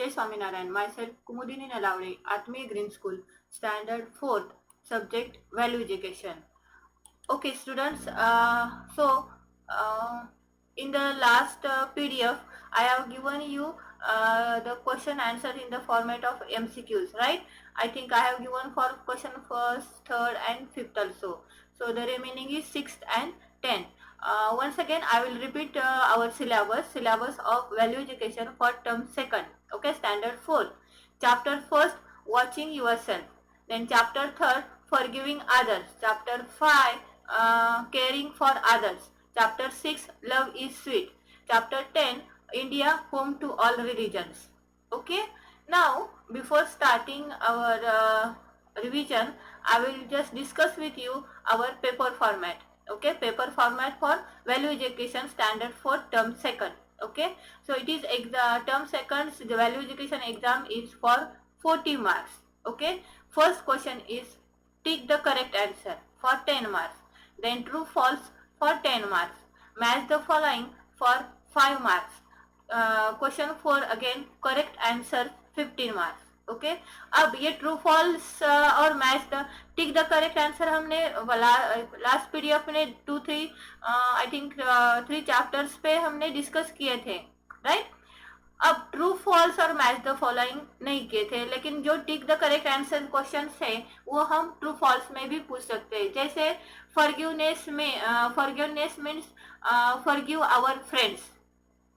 K. Swaminarayan, myself Kumudini Nalavade, Atmi Green School, Standard 4th, subject Value Education. Okay, students, in the last PDF, I have given you the question answer in the format of MCQs, right? I think I have given for question first, third and fifth also. So the remaining is 6th and 10th. Once again, I will repeat our syllabus of value education for term second, okay, standard 4. Chapter first, watching yourself. Then chapter third, forgiving others. Chapter 5, caring for others. Chapter 6, love is sweet. Chapter 10, India, home to all religions. Okay. Now, before starting our revision, I will just discuss with you our paper format. Okay, paper format for value education standard for term second. Okay, so it is term seconds, the value education exam is for 40 marks. Okay, first question is tick the correct answer for 10 marks, then true false for 10 marks, match the following for 5 marks, question 4 again correct answer 15 marks. Okay, अब ये true false और match the tick the correct answer हमने last PDF में 2-3 I think 3 chapters पे हमने discuss किए थे, right? अब ट्रू फॉल्स और मैच द फॉलोइंग नहीं किए थे, लेकिन जो tick the correct answer question है वो हम ट्रू फॉल्स में भी पूछ सकते हैं. जैसे फॉरगिवनेस में forgiveness means forgive our friends.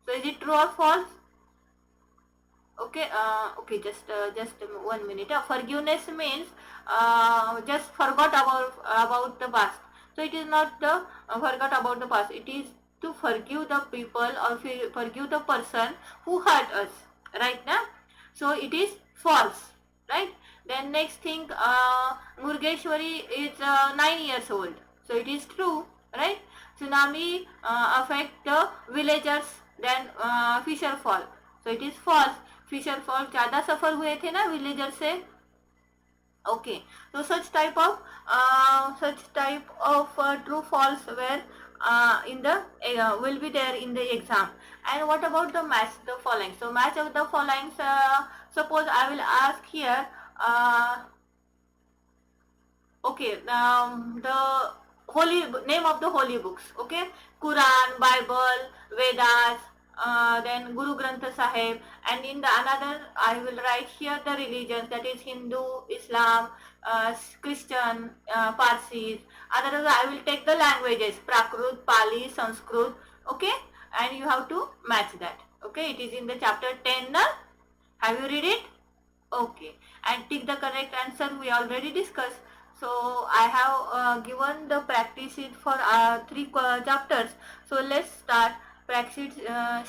So is it true or false? Okay, just 1 minute. Forgiveness means just forgot about the past. So it is not the forgot about the past. It is to forgive the people or forgive the person who hurt us. Right now? So it is false. Right? Then next thing, Murgeshwari is 9 years old. So it is true. Right? Tsunami affect the villagers. Then fisher fall. So it is false. Fisher fall ज्यादा suffer हुए थे ना villager से. Okay, so such type of true false where in the will be there in the exam. And what about the match the following? So match of the following, suppose I will ask here, okay, the holy name of the holy books. Okay, Quran, Bible, Vedas, then Guru Granth Sahib, and in the another I will write here the religions, that is Hindu, Islam, Christian, Parsis. Otherwise I will take the languages Prakrit, Pali, Sanskrit. Okay, and you have to match that. Okay, it is in the chapter 10 now. Have you read it? Okay, and tick the correct answer we already discussed. So I have given the practice sheet for 3 chapters. So let's start practice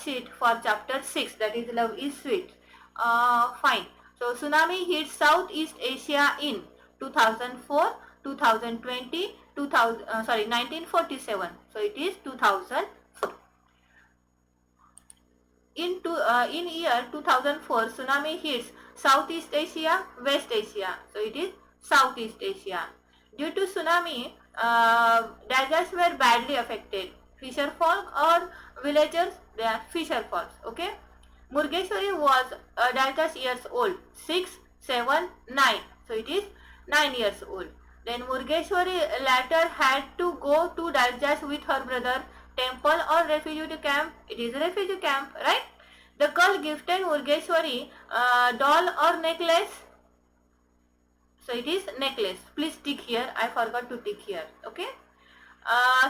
sheet for chapter 6, that is love is sweet. Fine. So tsunami hit Southeast Asia in 2004, 2020, 1947. So it is 2004. In year 2004, tsunami hits Southeast Asia, West Asia. So it is Southeast Asia. Due to tsunami, deserts were badly affected. Fisher folk or villagers, they are fisher folks. Okay. Murgeshwari was years old. 6, 7, 9. So it is 9 years old. Then Murgeshwari later had to go to Daljas with her brother. Temple or refugee camp? It is a refugee camp, right? The girl gifted Murgeshwari doll or necklace? So it is necklace. Please tick here. I forgot to tick here. Okay.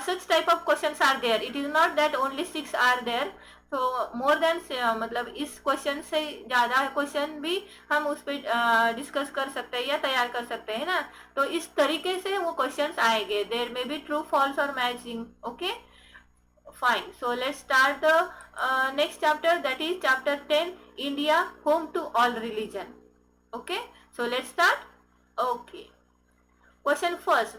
Such type of questions are there. It is not that only 6 are there. So more than मतलब इस question से ज़्यादा question भी हम उस पर discuss कर सकते हैं या तैयार कर सकते हैं ना. तो इस तरीके से वो क्वेश्चंस आएंगे. There may be true false और matching. Okay, fine. So let's start the next chapter, that is chapter 10, India, home to all religion. Okay, so let's start. Okay, question first.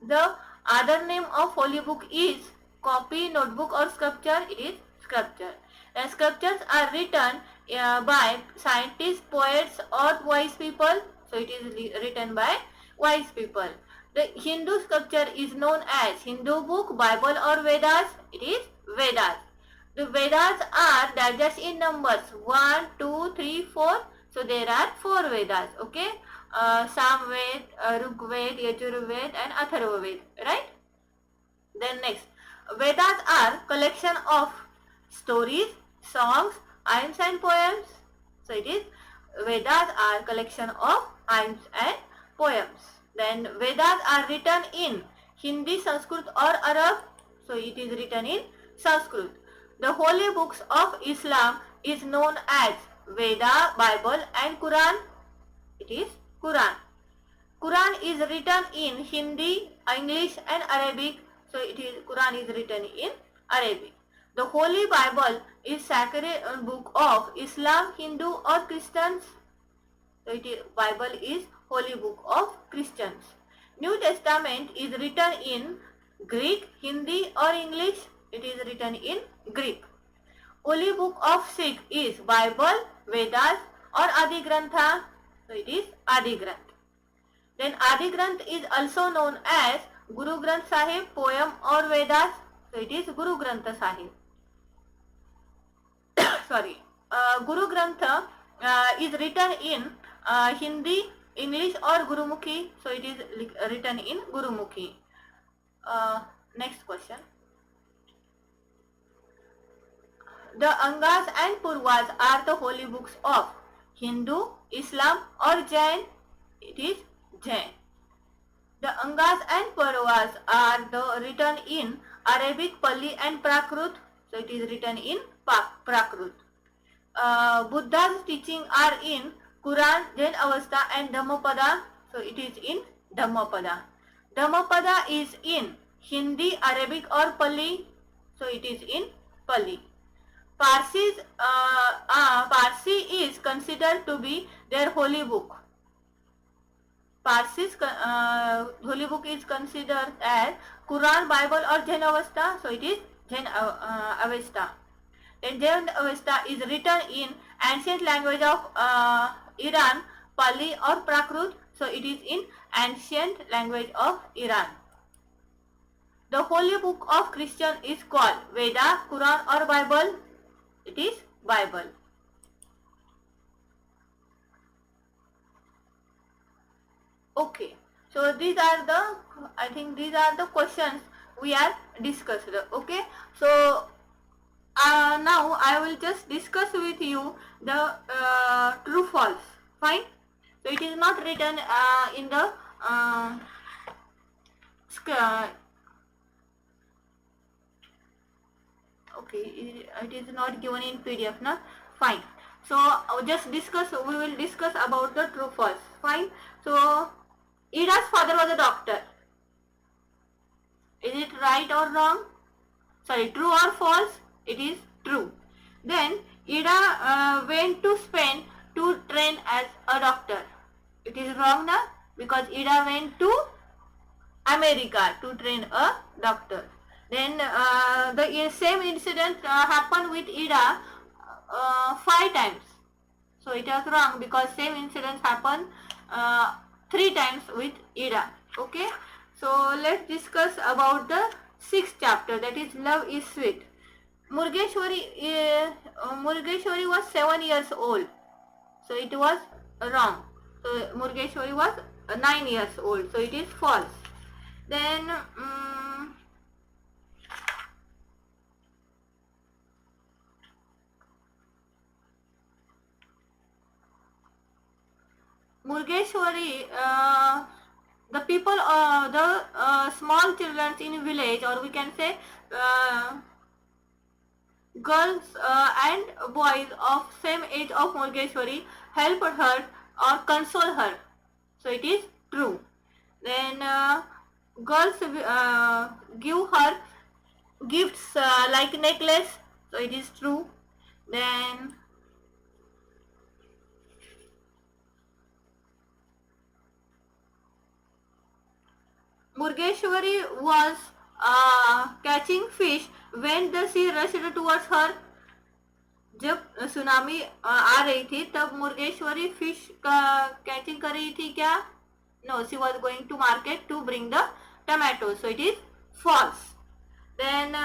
The other name of holy book is copy, notebook or sculpture? It is sculpture. And sculptures are written by scientists, poets or wise people. So it is written by wise people. The Hindu sculpture is known as Hindu book, Bible or Vedas? It is Vedas. The Vedas are digest in numbers 1, 2, 3, 4. So there are 4 Vedas. Okay, Samved, Rigved, Yajurved and Atharvaved. Right? Then next, Vedas are collection of stories, songs, hymns and poems. So it is Vedas are collection of hymns and poems. Then Vedas are written in Hindi, Sanskrit or Arab. So it is written in Sanskrit. The holy books of Islam is known as Veda, Bible and Quran. It is Quran. Quran is written in Hindi, English and Arabic. So it is Quran is written in Arabic. The Holy Bible is sacred book of Islam, Hindu or Christians. So it is Bible is holy book of Christians. New Testament is written in Greek, Hindi or English. It is written in Greek. Holy book of Sikh is Bible, Vedas or Adi Grantha. So it is Adi Granth. Then Adi Granth is also known as Guru Granth Sahib, poem or Vedas. So it is Guru Granth Sahib. Sorry. Guru Grantha is written in Hindi, English or Gurumukhi. So it is written in Gurumukhi. Next question. The Angas and Purvas are the holy books of Hindu, Islam or Jain. It is Jain. The Angas and Purvas are written in Arabic, Pali and Prakrit. So it is written in Prakrit. Buddha's teaching are in Quran, Jain Avesta and Dhammapada. So it is in Dhammapada. Dhammapada is in Hindi, Arabic or Pali. So it is in Pali. Parsi is considered to be their holy book. Parsi's holy book is considered as Quran, Bible or Jain Avesta. So it is Jain Avesta. Then Jain Avesta is written in ancient language of Iran, Pali or Prakrit. So it is in ancient language of Iran. The holy book of Christian is called Veda, Quran or Bible. It is Bible. Okay, so these are the questions we are discussed. Okay, so now I will just discuss with you the true false. Fine. So it is not written in the okay, it is not given in PDF, na? Fine. So just discuss. We will discuss about the true false. Fine. So Ida's father was a doctor. Is it right or wrong? Sorry, true or false? It is true. Then Ida went to Spain to train as a doctor. It is wrong, na? Because Ida went to America to train a doctor. Then the same incident happened with Ida 5 times. So it was wrong because same incidents happened 3 times with Ida. Okay. So let's discuss about the 6th chapter, that is Love is Sweet. Murgeshwari was 7 years old. So it was wrong. So Murgeshwari was 9 years old. So it is false. Then Murgeshwari, the people, the small children in village, or we can say girls and boys of same age of Murgeshwari helped her or console her. So it is true. Then girls give her gifts like necklace. So it is true. Then Murgeshwari was catching fish when the sea rushed towards her. जब tsunami आ रही थी तब मुर्गेश्वरी fish catching कर रही थी क्या? No, she was going to market to bring the tomatoes. So it is false. Then